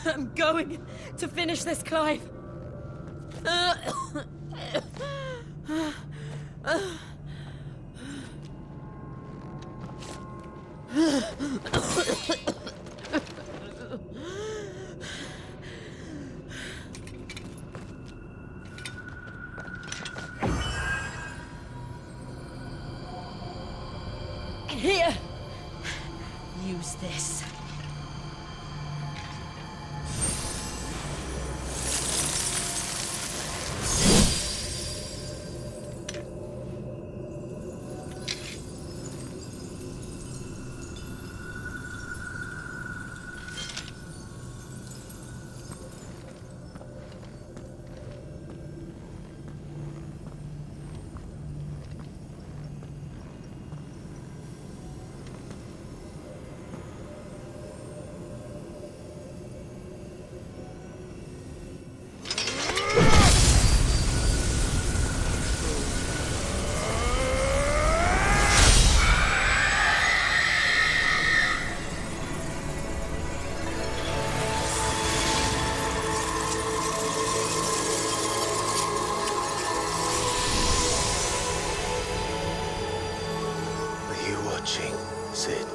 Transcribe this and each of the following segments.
I'm going to finish this, Clive. Here! Use this. Sid.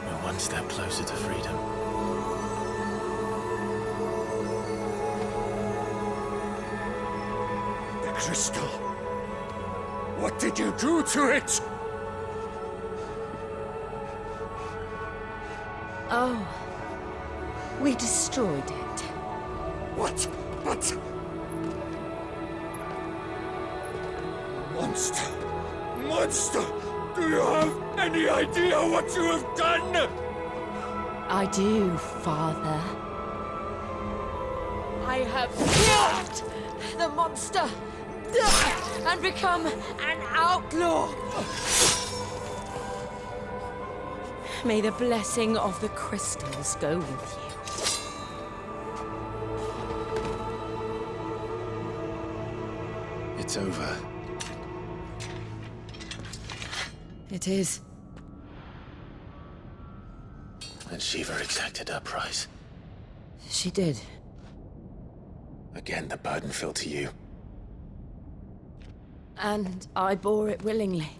We're one step closer to freedom. The crystal. What did you do to it? Oh. We destroyed it. What? But... Monster! Monster! Do you have any idea what you have done? I do, Father. I have killed the monster and become an outlaw. May the blessing of the crystals go with you. It's over. It is. And Shiva exacted her price. She did. Again, the burden fell to you. And I bore it willingly.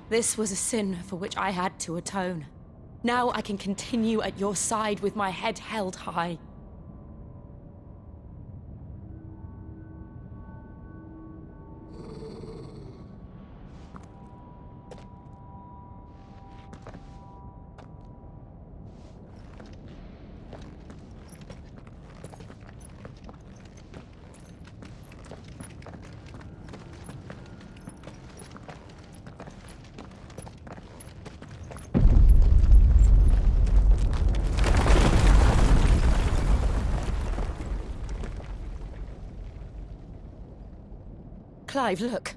This was a sin for which I had to atone. Now I can continue at your side with my head held high. Clive, look.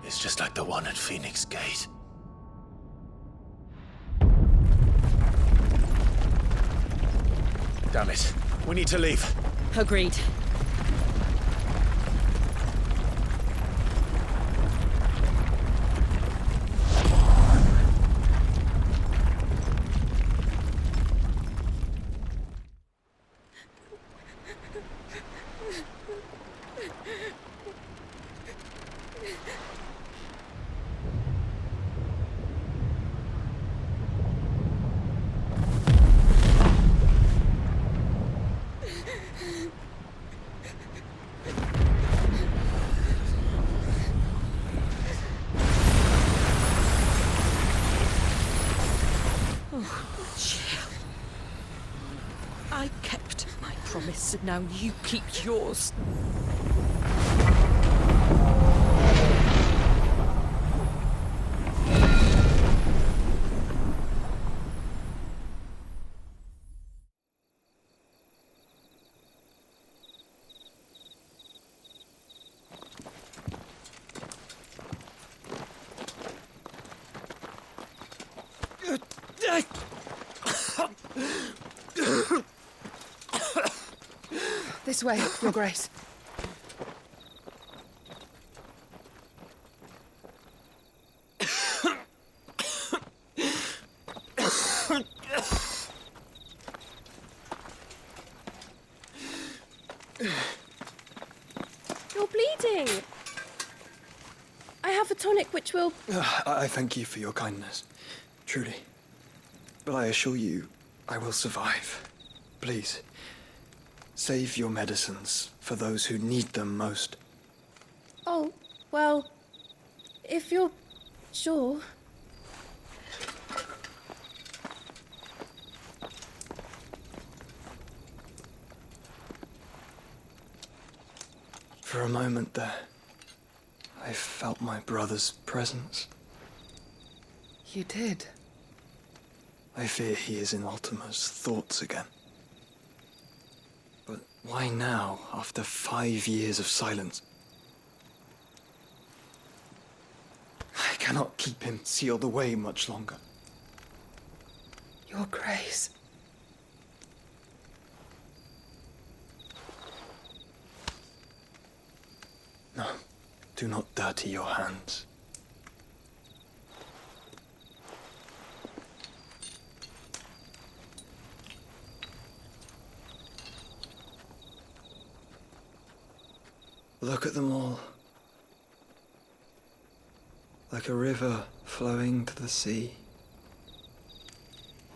It's just like the one at Phoenix Gate. Damn it. We need to leave. Agreed. I kept my promise, and now you keep yours. This way, Your Grace. You're bleeding. I have a tonic which will... I thank you for your kindness, truly. But I assure you, I will survive. Please, save your medicines for those who need them most. Oh, well, if you're sure... For a moment there, I felt my brother's presence. You did. I fear he is in Ultima's thoughts again. But why now, after 5 years of silence? I cannot keep him sealed away much longer. Your Grace. No, do not dirty your hands. Look at them all. Like a river flowing to the sea.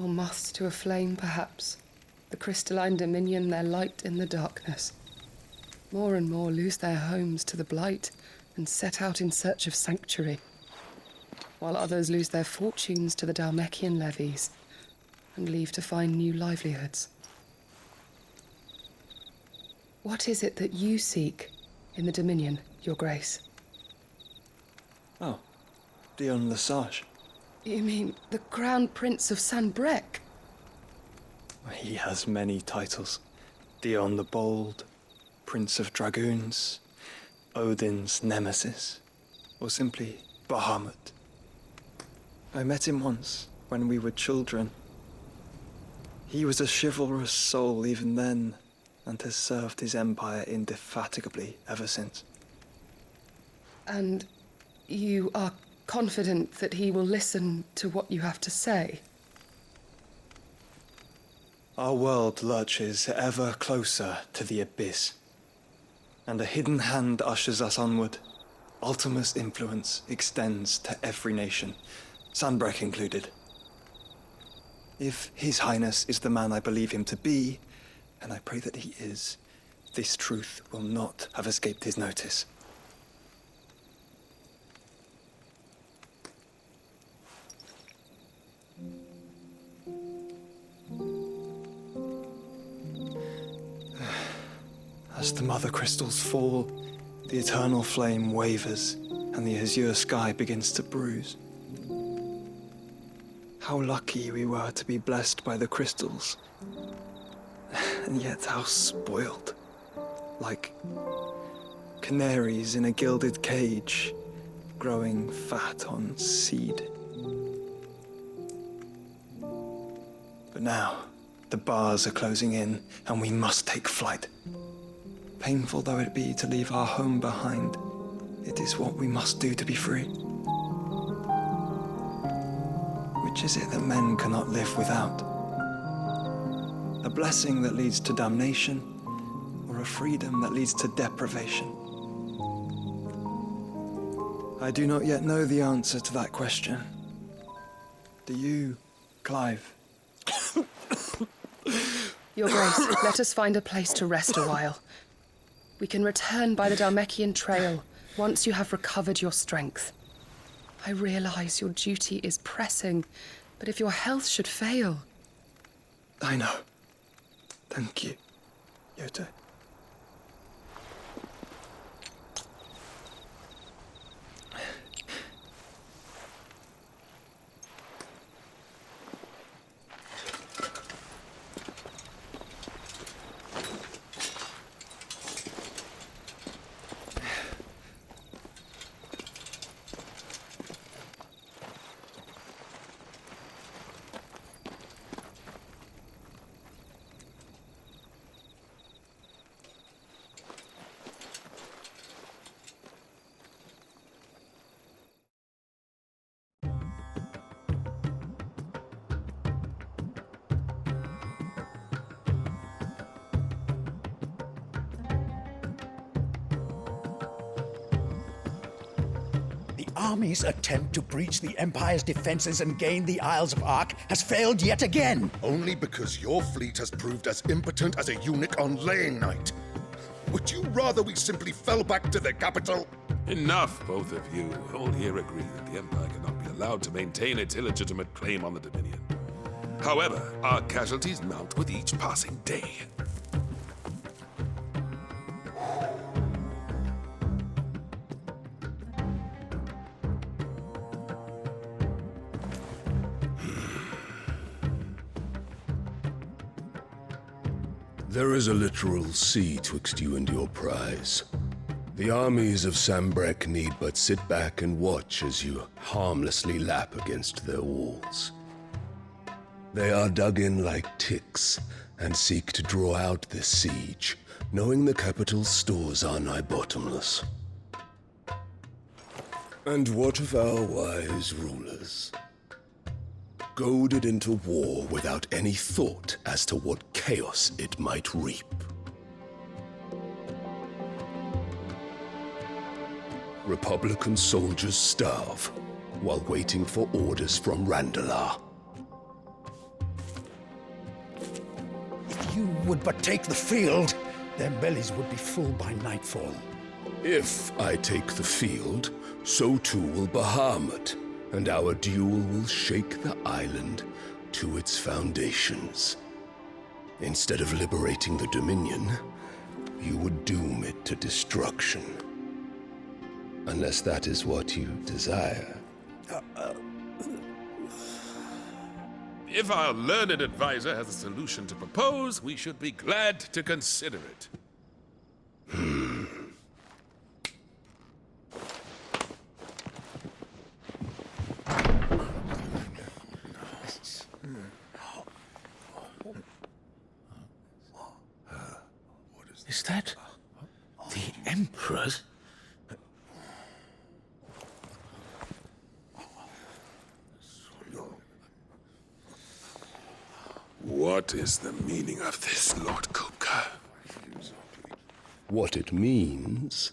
Or moths to a flame, perhaps. The crystalline dominion their light in the darkness. More and more lose their homes to the blight and set out in search of sanctuary, while others lose their fortunes to the Dhalmekian levies and leave to find new livelihoods. What is it that you seek in the Dominion, Your Grace? Oh, Dion Lesage. You mean the Crown Prince of Sanbrec? He has many titles. Dion the Bold, Prince of Dragoons, Odin's Nemesis, or simply Bahamut. I met him once, when we were children. He was a chivalrous soul even then, and has served his empire indefatigably ever since. And you are confident that he will listen to what you have to say? Our world lurches ever closer to the abyss, and a hidden hand ushers us onward. Ultima's influence extends to every nation, Sanbrec included. If His Highness is the man I believe him to be, and I pray that he is, this truth will not have escaped his notice. As the mother crystals fall, the eternal flame wavers, and the azure sky begins to bruise. How lucky we were to be blessed by the crystals, and yet how spoiled. Like canaries in a gilded cage, growing fat on seed. But now, the bars are closing in, and we must take flight. Painful though it be to leave our home behind, it is what we must do to be free. Which is it that men cannot live without? A blessing that leads to damnation, or a freedom that leads to deprivation? I do not yet know the answer to that question. Do you, Clive? Your Grace, let us find a place to rest a while. We can return by the Dhalmekian trail once you have recovered your strength. I realize your duty is pressing, but if your health should fail... I know. Thank you, Yote. army's attempt to breach the Empire's defenses and gain the Isles of Ark has failed yet again. Only because your fleet has proved as impotent as a eunuch on laying night. Would you rather we simply fell back to the capital? Enough, both of you. All here agree that the Empire cannot be allowed to maintain its illegitimate claim on the Dominion. However, our casualties mount with each passing day. There is a literal sea twixt you and your prize. The armies of Sambrek need but sit back and watch as you harmlessly lap against their walls. They are dug in like ticks and seek to draw out this siege, knowing the capital's stores are nigh bottomless. And what of our wise rulers? Goaded into war without any thought as to what chaos it might reap. Republican soldiers starve while waiting for orders from Randalar. If you would but take the field, their bellies would be full by nightfall. If I take the field, so too will Bahamut, and our duel will shake the island to its foundations. Instead of liberating the Dominion, you would doom it to destruction. Unless that is what you desire. If our learned advisor has a solution to propose, we should be glad to consider it. Is that the Emperor's? What is the meaning of this, Lord Kupka? What it means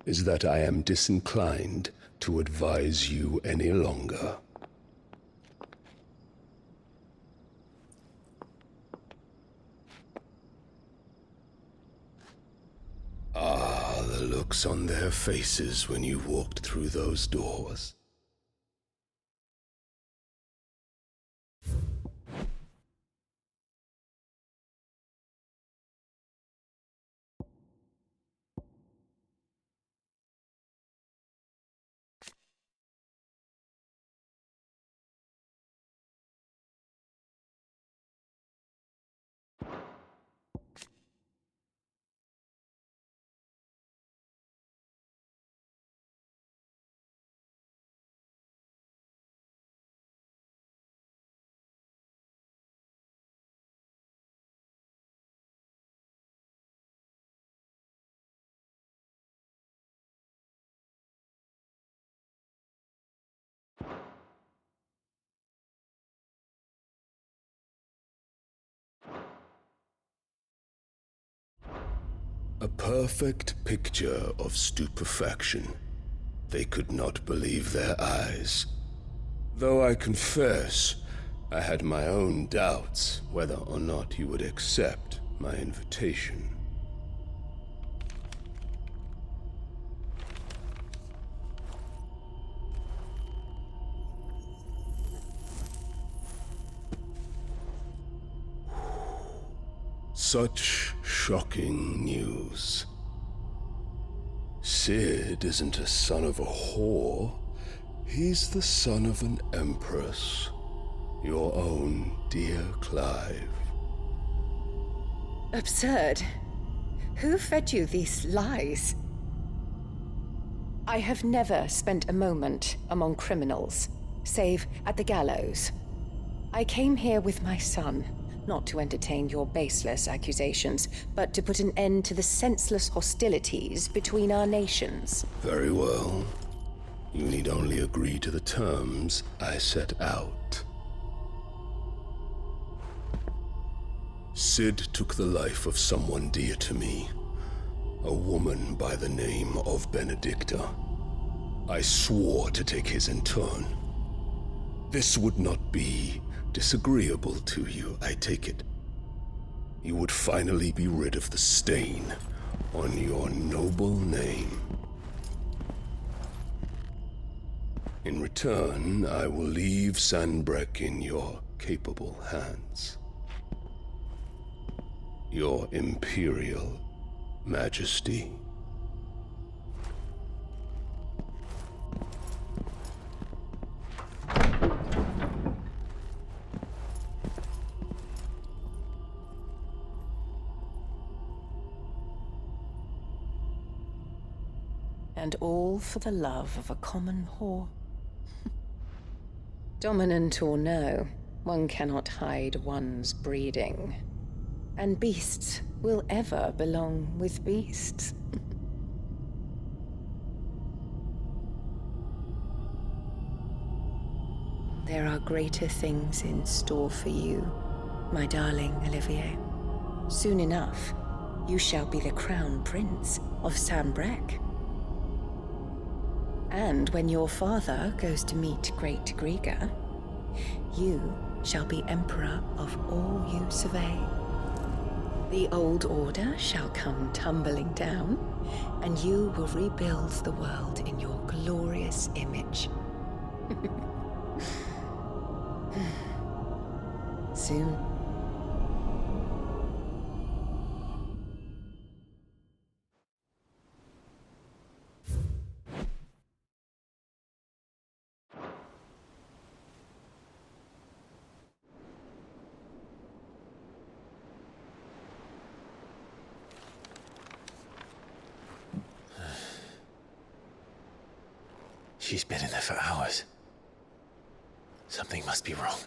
is that I am disinclined to advise you any longer. Ah, the looks on their faces when you walked through those doors. A perfect picture of stupefaction. They could not believe their eyes. Though I confess, I had my own doubts whether or not you would accept my invitation. Such shocking news. Sid isn't a son of a whore. He's the son of an empress. Your own dear Clive. Absurd. Who fed you these lies? I have never spent a moment among criminals, save at the gallows. I came here with my son. Not to entertain your baseless accusations, but to put an end to the senseless hostilities between our nations. Very well. You need only agree to the terms I set out. Sid took the life of someone dear to me, a woman by the name of Benedicta. I swore to take his in turn. This would not be disagreeable to you, I take it. You would finally be rid of the stain on your noble name. In return, I will leave Sanbreque in your capable hands. Your Imperial Majesty. And all for the love of a common whore. Dominant or no, one cannot hide one's breeding. And beasts will ever belong with beasts. There are greater things in store for you, my darling Olivier. Soon enough, you shall be the crown prince of Sanbreque. And when your father goes to meet Great Griga, you shall be emperor of all you survey. The old order shall come tumbling down, and you will rebuild the world in your glorious image. Soon. She's been in there for hours. Something must be wrong.